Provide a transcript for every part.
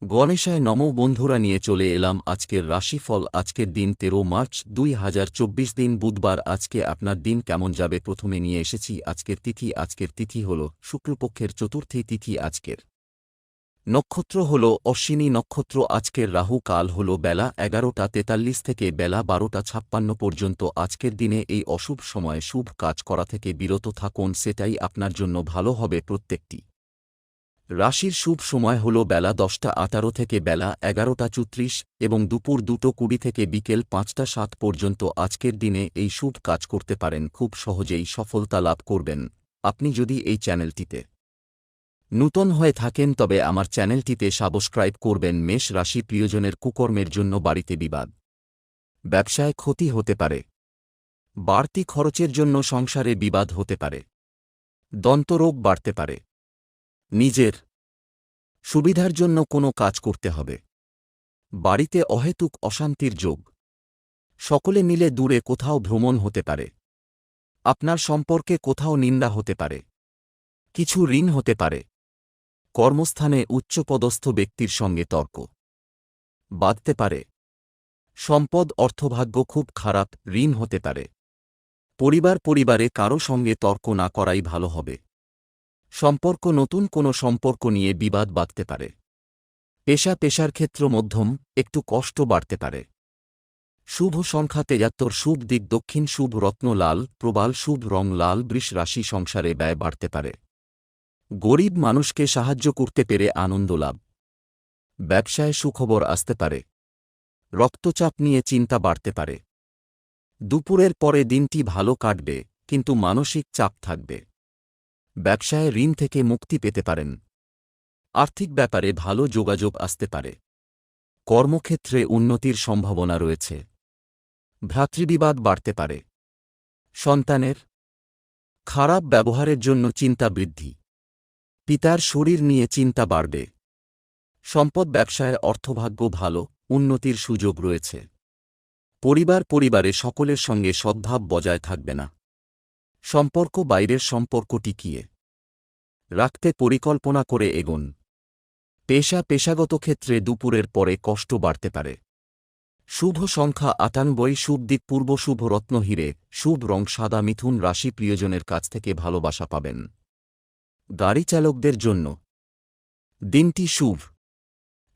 গণেশায় নমো বন্ধুরা নিয়ে চলে এলাম আজকের রাশিফল। আজকের দিন ১৩ মার্চ ২০২৪ দিন বুধবার। আজকে আপনার দিন কেমন যাবে প্রথমে নিয়ে এসেছি আজকের তিথি হল শুক্লপক্ষের চতুর্থী তিথি। আজকের নক্ষত্র হল অশ্বিনী নক্ষত্র। আজকের রাহু কাল হল বেলা ১১টা ৪৩ থেকে বেলা ১২টা ৫৬ পর্যন্ত। আজকের দিনে এই অশুভ সময়ে শুভ কাজ করা থেকে বিরত থাকুন, সেটাই আপনার জন্য ভালো হবে। প্রত্যেকটি রাশির শুভ সময় হল বেলা ১০টা ১৮ থেকে বেলা ১১টা ৩৪ এবং দুপুর ২টো ২০ থেকে বিকেল ৫টা ৭ পর্যন্ত। আজকের দিনে এই শুভ কাজ করতে পারেন, খুব সহজেই সফলতা লাভ করবেন। আপনি যদি এই চ্যানেলটিতে নূতন হয়ে থাকেন তবে আমার চ্যানেলটিতে সাবস্ক্রাইব করবেন। মেষ রাশি প্রিয়জনের কুকর্মের জন্য বাড়িতে বিবাদ, ব্যবসায় ক্ষতি হতে পারে, বাড়তি খরচের জন্য সংসারে বিবাদ হতে পারে, দন্তরোগ বাড়তে পারে, নিজের সুবিধার জন্য কোনো কাজ করতে হবে, বাড়িতে অহেতুক অশান্তির যোগ, সকলে মিলে দূরে কোথাও ভ্রমণ হতে পারে, আপনার সম্পর্কে কোথাও নিন্দা হতে পারে, কিছু ঋণ হতে পারে, কর্মস্থানে উচ্চপদস্থ ব্যক্তির সঙ্গে তর্ক বাধতে পারে, সম্পদ অর্থভাগ্য খুব খারাপ, ঋণ হতে পারে, পরিবারে কারো সঙ্গে তর্ক না করাই ভালো হবে, সম্পর্ক নতুন কোনো সম্পর্ক নিয়ে বিবাদ বাধতে পারে, পেশার ক্ষেত্র মধ্যম, একটু কষ্ট বাড়তে পারে। শুভ সংখ্যা ৭৩, শুভ দিক দক্ষিণ, শুভ রত্ন লাল প্রবাল, শুভ রং লাল। বৃষ রাশি সংসারে ব্যয় বাড়তে পারে, গরিব মানুষকে সাহায্য করতে পেরে আনন্দ লাভ, ব্যবসায় সুখবর আসতে পারে, রক্তচাপ নিয়ে চিন্তা বাড়তে পারে। দুপুরের পরে দিনটি ভালো কাটবে কিন্তু মানসিক চাপ থাকবে। ব্যবসায় ঋণ থেকে মুক্তি পেতে পারেন, আর্থিক ব্যাপারে ভালো যোগাযোগ আসতে পারে, কর্মক্ষেত্রে উন্নতির সম্ভাবনা রয়েছে, ভ্রাতৃবিবাদ বাড়তে পারে, সন্তানের খারাপ ব্যবহারের জন্য চিন্তা বৃদ্ধি, পিতার শরীর নিয়ে চিন্তা বাড়বে, সম্পদ ব্যবসায় অর্থভাগ্য ভালো, উন্নতির সুযোগ রয়েছে, পরিবারে সকলের সঙ্গে সদ্ভাব বজায় থাকবে না, সম্পর্ক বাইরের সম্পর্ক টিকিয়ে রাখতে পরিকল্পনা করে এগোন। পেশাগত ক্ষেত্রে দুপুরের পরে কষ্ট বাড়তে পারে। শুভ সংখ্যা ৯৮, শুভ দিক পূর্ব, শুভ রত্ন হীরে, শুভ রং সাদা। মিথুন রাশি প্রিয়জনের কাছ থেকে ভালোবাসা পাবেন। গাড়ি চালকদের জন্য দিনটি শুভ,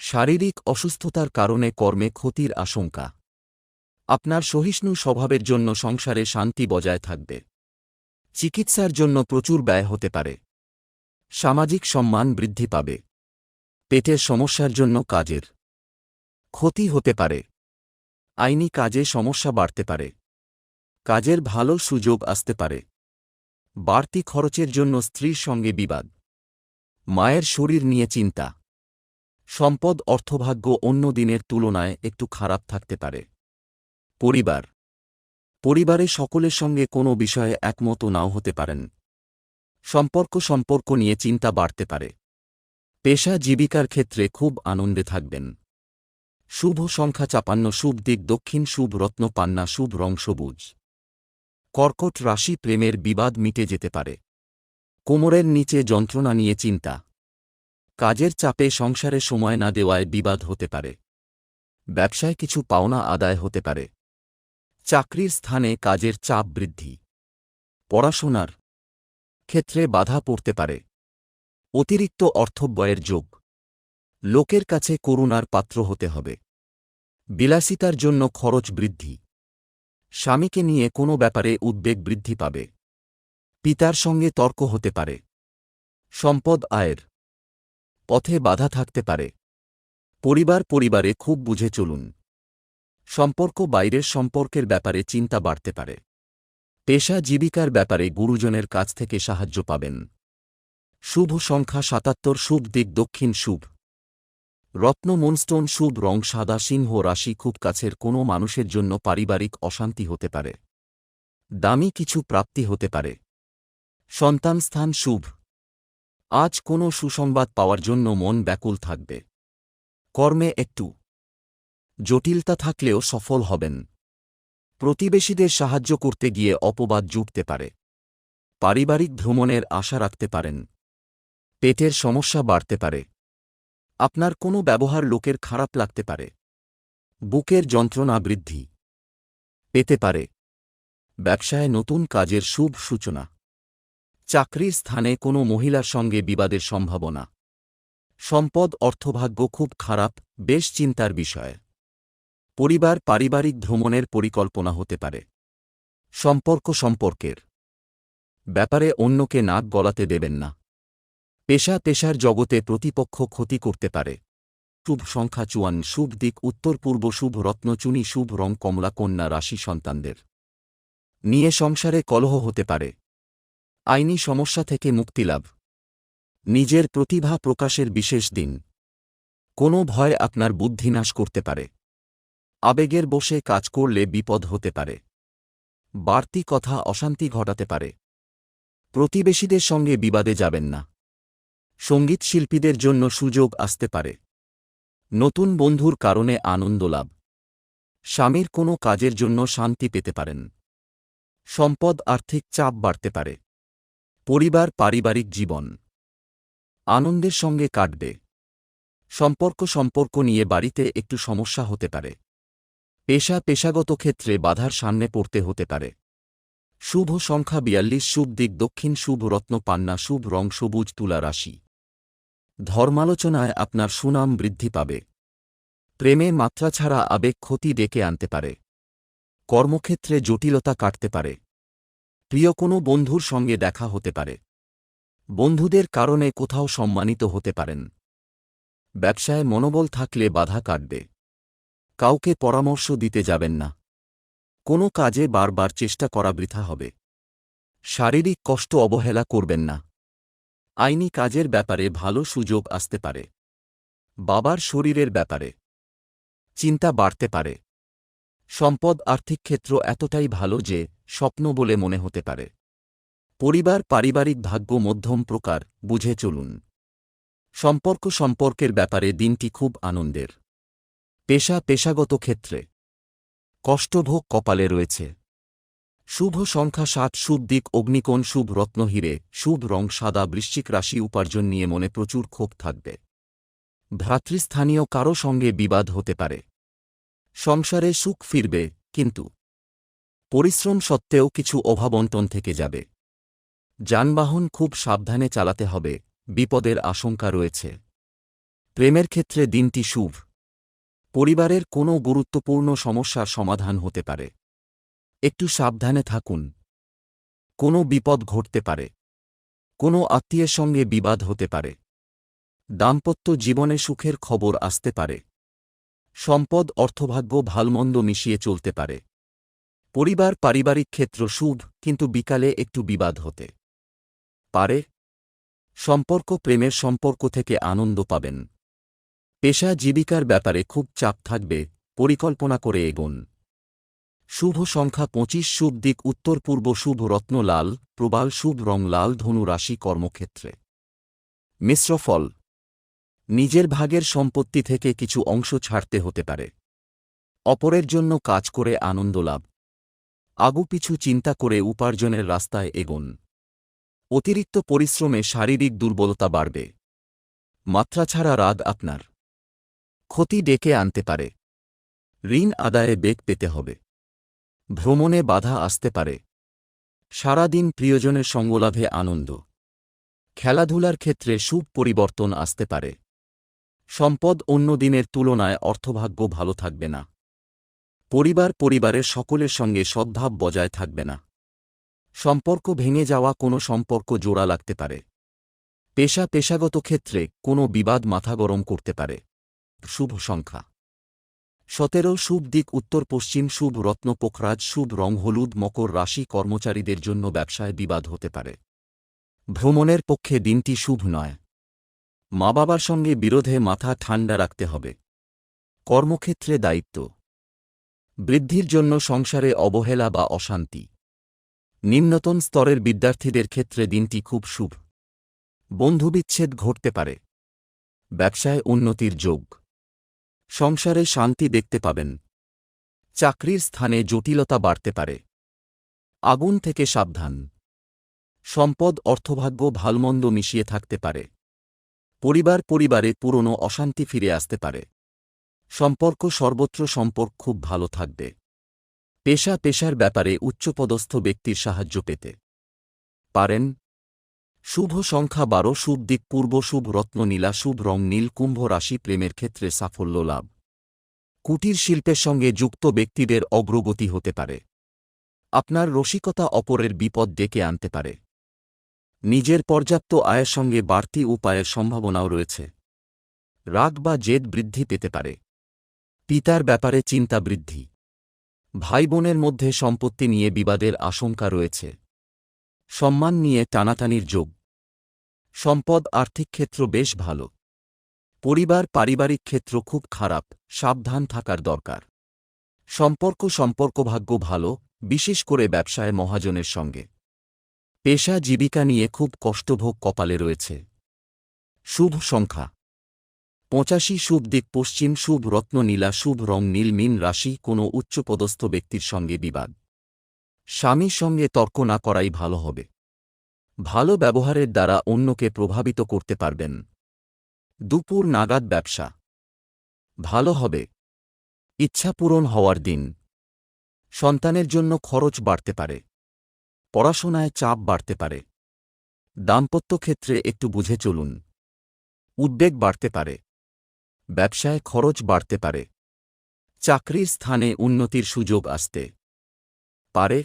শারীরিক অসুস্থতার কারণে কর্মে ক্ষতির আশঙ্কা। আপনার সহিষ্ণু স্বভাবের জন্য সংসারে শান্তি বজায় থাকবে, চিকিৎসার জন্য প্রচুর ব্যয় হতে পারে, সামাজিক সম্মান বৃদ্ধি পাবে, পেটের সমস্যার জন্য কাজের ক্ষতি হতে পারে, আইনি কাজে সমস্যা বাড়তে পারে, কাজের ভালো সুযোগ আসতে পারে, বাড়তি খরচের জন্য স্ত্রীর সঙ্গে বিবাদ, মায়ের শরীর নিয়ে চিন্তা, সম্পদ অর্থভাগ্য অন্য দিনের তুলনায় একটু খারাপ থাকতে পারে। পরিবারে সকলের সঙ্গে কোনো বিষয়ে একমত নাও হতে পারেন, সম্পর্ক নিয়ে চিন্তা বাড়তে পারে, পেশা জীবিকার ক্ষেত্রে খুব আনন্দে থাকবেন। শুভ সংখ্যা ৫৪, শুভ দিক দক্ষিণ, শুভ রত্ন পান্না, শুভ রং সবুজ। কর্কট রাশি প্রেমের বিবাদ মিটে যেতে পারে, কোমরের নিচে যন্ত্রণা নিয়ে চিন্তা, কাজের চাপে সংসারে সময় না দেওয়ায় বিবাদ হতে পারে, ব্যবসায় কিছু পাওনা আদায় হতে পারে, চাকরির স্থানে কাজের চাপ বৃদ্ধি, পড়াশোনার ক্ষেত্রে বাধা পড়তে পারে, অতিরিক্ত অর্থব্যয়ের যোগ, লোকের কাছে করুণার পাত্র হতে হবে, বিলাসিতার জন্য খরচ বৃদ্ধি, স্বামীকে নিয়ে কোনো ব্যাপারে উদ্বেগ বৃদ্ধি পাবে, পিতার সঙ্গে তর্ক হতে পারে, সম্পদ আয়ের পথে বাধা থাকতে পারে, পরিবারে খুব বুঝে চলুন, সম্পর্ক বাইরের সম্পর্কের ব্যাপারে চিন্তা বাড়তে পারে, পেশা জীবিকার ব্যাপারে গুরুজনের কাছ থেকে সাহায্য পাবেন। শুভ সংখ্যা ৭৭, শুভ দিক দক্ষিণ, শুভ রত্ন মুনস্টোন, শুভ রং সাদা। সিংহ রাশি খুব কাছের কোনো মানুষের জন্য পারিবারিক অশান্তি হতে পারে, দামি কিছু প্রাপ্তি হতে পারে, সন্তান স্থান শুভ। আজ কোনো সুসংবাদ পাওয়ার জন্য মন ব্যাকুল থাকবে, কর্মে একটু জটিলতা থাকলেও সফল হবেন, প্রতিবেশীদের সাহায্য করতে গিয়ে অপবাদ জুটতে পারে, পারিবারিক ভ্রমণের আশা রাখতে পারেন, পেটের সমস্যা বাড়তে পারে, আপনার কোনো ব্যবহার লোকের খারাপ লাগতে পারে। বুকের যন্ত্রণা বৃদ্ধি পেতে পারে। ব্যবসায় নতুন কাজের শুভ সূচনা। চাকরির স্থানে কোনো মহিলার সঙ্গে বিবাদের সম্ভাবনা। সম্পদ অর্থভাগ্য খুব খারাপ, বেশ চিন্তার বিষয়। পরিবার পারিবারিক ভ্রমণের পরিকল্পনা হতে পারে। সম্পর্কের ব্যাপারে অন্যকে নাক গলাতে দেবেন না। পেশার জগতে প্রতিপক্ষ ক্ষতি করতে পারে। শুভ সংখ্যা 54, শুভ দিক উত্তর পূর্ব, শুভ রত্ন চুনি, শুভ রং কমলা। কন্যা রাশি সন্তানদের নিয়ে সংসারে কলহ হতে পারে। আইনি সমস্যা থেকে মুক্তিলাভ। নিজের প্রতিভা প্রকাশের বিশেষ দিন। কোনো ভয় আপনার বুদ্ধি নাশ করতে পারে। আবেগের বশে কাজ করলে বিপদ হতে পারে। বাড়তি কথা অশান্তি ঘটাতে পারে। প্রতিবেশীদের সঙ্গে বিবাদে যাবেন না। সঙ্গীত শিল্পীদের জন্য সুযোগ আসতে পারে। নতুন বন্ধুর কারণে আনন্দ লাভ। স্বামীর কোনো কাজের জন্য শান্তি পেতে পারেন। সম্পদ আর্থিক চাপ বাড়তে পারে। পরিবার পারিবারিক জীবন আনন্দের সঙ্গে কাটবে। সম্পর্ক নিয়ে বাড়িতে একটু সমস্যা হতে পারে। পেশাগত ক্ষেত্রে বাধার সামনে পড়তে হতে পারে। শুভ সংখ্যা 42, শুভ দিক দক্ষিণ, শুভ রত্ন পান্না, শুভ রং সবুজ। তুলা রাশি ধর্মালোচনায় আপনার সুনাম বৃদ্ধি পাবে। প্রেমে মাত্রা ছাড়া আবেগ ক্ষতি ডেকে আনতে পারে। কর্মক্ষেত্রে জটিলতা কাটতে পারে। প্রিয় কোনো বন্ধুর সঙ্গে দেখা হতে পারে। বন্ধুদের কারণে কোথাও সম্মানিত হতে পারেন। ব্যবসায় মনোবল থাকলে বাধা কাটবে। কাউকে পরামর্শ দিতে যাবেন না। কোনো কাজে বারবার চেষ্টা করা বৃথা হবে। শারীরিক কষ্ট অবহেলা করবেন না। আইনি কাজের ব্যাপারে ভালো সুযোগ আসতে পারে। বাবার শরীরের ব্যাপারে চিন্তা বাড়তে পারে। সম্পদ আর্থিক ক্ষেত্র এতটাই ভালো যে স্বপ্ন বলে মনে হতে পারে। পরিবার পারিবারিক ভাগ্য মধ্যম প্রকার, বুঝে চলুন। সম্পর্কের ব্যাপারে দিনটি খুব আনন্দের। পেশাগত ক্ষেত্রে কষ্টভোগ কপালে রয়েছে। শুভ সংখ্যা 7, শুভ দিক অগ্নিকোণ, শুভ রত্ন হীরে, শুভ রং সাদা। বৃশ্চিক রাশি উপার্জন নিয়ে মনে প্রচুর ক্ষোভ থাকবে। ভ্রাতৃস্থানীয় কারো সঙ্গে বিবাদ হতে পারে। সংসারে সুখ ফিরবে, কিন্তু পরিশ্রম সত্ত্বেও কিছু অভাবন্টন থেকে যাবে। যানবাহন খুব সাবধানে চালাতে হবে, বিপদের আশঙ্কা রয়েছে। প্রেমের ক্ষেত্রে দিনটি শুভ। পরিবারের কোনো গুরুত্বপূর্ণ সমস্যার সমাধান হতে পারে। একটু সাবধানে থাকুন। কোনো বিপদ ঘটতে পারে। কোনো আত্মীয়ের সঙ্গে বিবাদ হতে পারে। দাম্পত্য জীবনে সুখের খবর আসতে পারে। সম্পদ অর্থভাগ্য ভালমন্দ মিশিয়ে চলতে পারে। পরিবার পারিবারিক ক্ষেত্র শুভ, কিন্তু বিকালে একটু বিবাদ হতে পারে। প্রেমের সম্পর্ক থেকে আনন্দ পাবেন। পেশা জীবিকার ব্যাপারে খুব চাপ থাকবে, পরিকল্পনা করে এগোন। শুভ সংখ্যা 25, শুভ দিক উত্তর পূর্ব, শুভ রত্ন লাল প্রবাল, শুভ রং লাল। ধনু রাশি কর্মক্ষেত্রে মিশ্র ফল। নিজের ভাগের সম্পত্তি থেকে কিছু অংশ ছাড়তে হতে পারে। অপরের জন্য কাজ করে আনন্দ লাভ। আগুপিছু চিন্তা করে উপার্জনের রাস্তায় এগোন। অতিরিক্ত পরিশ্রমে শারীরিক দুর্বলতা বাড়বে। মাত্রা ছাড়া রাগ আপনার ক্ষতি ডেকে আনতে পারে। ঋণ আদায়ে বেগ পেতে হবে। ভ্রমণে বাধা আসতে পারে। সারাদিন প্রিয়জনের সঙ্গলাভে আনন্দ। খেলাধুলার ক্ষেত্রে শুভ পরিবর্তন আসতে পারে। সম্পদ অন্য দিনের তুলনায় অর্থভাগ্য ভালো থাকবে না। পরিবারের সকলের সঙ্গে সদ্ভাব বজায় থাকবে না। সম্পর্ক ভেঙে যাওয়া কোনো সম্পর্ক জোড়া লাগতে পারে। পেশাগত ক্ষেত্রে কোনো বিবাদ মাথা গরম করতে পারে। শুভ সংখ্যা 17, শুভ দিক উত্তর পশ্চিম, শুভ রত্ন পোখরাজ, শুভ রং হলুদ। মকর রাশি কর্মচারীদের জন্য ব্যবসায় বিবাদ হতে পারে। ভ্রমণের পক্ষে দিনটি শুভ নয়। মা বাবার সঙ্গে বিরোধে মাথা ঠান্ডা রাখতে হবে। কর্মক্ষেত্রে দায়িত্ব বৃদ্ধির জন্য সংসারে অবহেলা বা অশান্তি। নিম্নতন স্তরের বিদ্যার্থীদের ক্ষেত্রে দিনটি খুব শুভ। বন্ধুবিচ্ছেদ ঘটতে পারে। ব্যবসায় উন্নতির যোগ। সংসারে শান্তি দেখতে পাবেন। চাকরির স্থানে জটিলতা বাড়তে পারে। আগুন থেকে সাবধান। সম্পদ অর্থভাগ্য ভালমন্দ মিশিয়ে থাকতে পারে। পরিবারে পুরনো অশান্তি ফিরে আসতে পারে। সর্বত্র সম্পর্ক খুব ভালো থাকবে। পেশার ব্যাপারে উচ্চপদস্থ ব্যক্তির সাহায্য পেতে পারেন। শুভ সংখ্যা 12, শুভ দিক পূর্ব, শুভ রত্ন নীলা, শুভ রং নীল। কুম্ভ রাশি, প্রেমের ক্ষেত্রে সাফল্য লাভ। কুটির শিল্পের সঙ্গে যুক্ত ব্যক্তিদের অগ্রগতি হতে পারে। আপনার রসিকতা অপরের বিপদ ডেকে আনতে পারে। নিজের পর্যাপ্ত আয়ের সঙ্গে বাড়তি উপায়ের সম্ভাবনাও রয়েছে। রাগ বা জেদ বৃদ্ধি পেতে পারে। পিতার ব্যাপারে চিন্তা বৃদ্ধি। ভাই বোনের মধ্যে সম্পত্তি নিয়ে বিবাদের আশঙ্কা রয়েছে। সম্মান নিয়ে টানাটানির যোগ। সম্পদ আর্থিক ক্ষেত্র বেশ ভালো। পারিবারিক ক্ষেত্র খুব খারাপ, সাবধান থাকার দরকার। সম্পর্ক ভাগ্য ভালো, বিশেষ করে ব্যবসায় মহাজনের সঙ্গে। পেশা জীবিকা নিয়ে খুব কষ্টভোগ কপালে রয়েছে। শুভ সংখ্যা 85, শুভ দিক পশ্চিম, শুভ রত্ন নীলা, শুভ রং নীল। মীন রাশি, কোনো উচ্চপদস্থ ব্যক্তির সঙ্গে বিবাদ। স্বামীর সঙ্গে তর্ক না করাই ভালো হবে। ভালো ব্যবহারের দ্বারা অন্যকে প্রভাবিত করতে পারবেন। দুপুর নাগাদ ব্যবসা ভালো হবে। ইচ্ছা পূরণ হওয়ার দিন। সন্তানের জন্য খরচ বাড়তে পারে। পড়াশোনায় চাপ বাড়তে পারে। দাম্পত্য ক্ষেত্রে একটু বুঝে চলুন। উদ্বেগ বাড়তে পারে। ব্যবসায় খরচ বাড়তে পারে। চাকরির স্থানে উন্নতির সুযোগ আসতে পারে।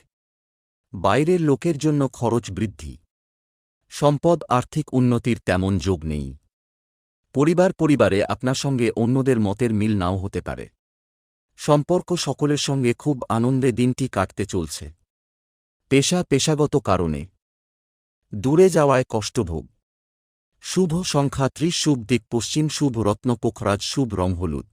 বাইরের লোকের জন্য খরচ বৃদ্ধি। সম্পদ আর্থিক উন্নতির তেমন যোগ নেই। পরিবারে আপনার সঙ্গে অন্যদের মতের মিল নাও হতে পারে। সম্পর্ক সকলের সঙ্গে খুব আনন্দে দিনটি কাটতে চলছে। পেশাগত কারণে দূরে যাওয়ায় কষ্টভোগ। শুভ সংখ্যা 30, শুভ দিক পশ্চিম, শুভ রত্ন পোখরাজ, শুভ রং হলুদ।